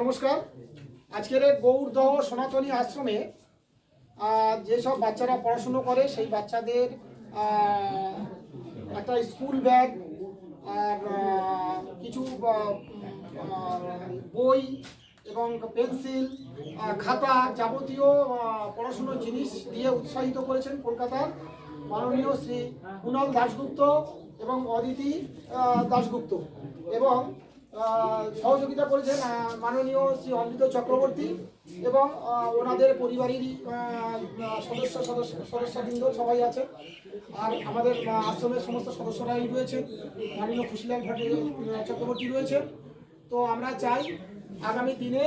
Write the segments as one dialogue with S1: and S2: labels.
S1: নমস্কার। আজকের গৌরদহ সনাতনী আশ্রমে যেসব বাচ্চারা পড়াশুনো করে সেই বাচ্চাদের একটা স্কুল ব্যাগ আর কিছু বই এবং পেন্সিল, খাতা, যাবতীয় পড়াশুনোর জিনিস দিয়ে উৎসাহিত করেছেন কলকাতার মাননীয় শ্রী কুণাল দাশগুপ্ত এবং অদিতি দাশগুপ্ত, এবং সহযোগিতা করেছেন মাননীয় শ্রী অমৃত চক্রবর্তী এবং ওনাদের পরিবারেরই সদস্যবৃন্দ সবাই আছে। আর আমাদের আশ্রমের সমস্ত সদস্যরাই রয়েছে, মাননীয় খুশিলাল চক্রবর্তী রয়েছে। তো আমরা চাই আগামী দিনে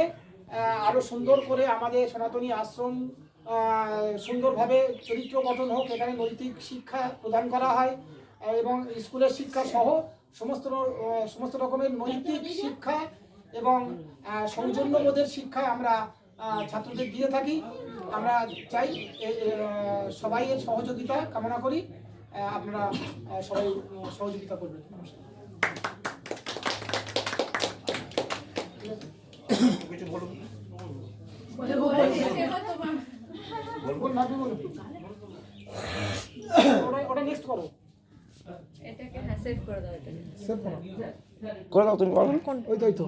S1: আরও সুন্দর করে আমাদের সনাতনী আশ্রম সুন্দরভাবে চরিত্র গঠন হোক, এখানে নৈতিক শিক্ষা প্রদান করা হয় এবং স্কুলের শিক্ষা সহ সমস্ত রকমের নৈতিক শিক্ষা এবং সৌজন্যবোধের শিক্ষা আমরা ছাত্রদের দিয়ে থাকি। আমরা চাই সবাইয়ের সহযোগিতা কামনা করি, আপনারা সবাই সহযোগিতা করবেন। কিছু বলুন। ওটা নেক্সট করো,
S2: এটাকে সেভ করে দাও,
S1: সেভ করো,
S3: করে দাও তুমি।
S1: ওই তো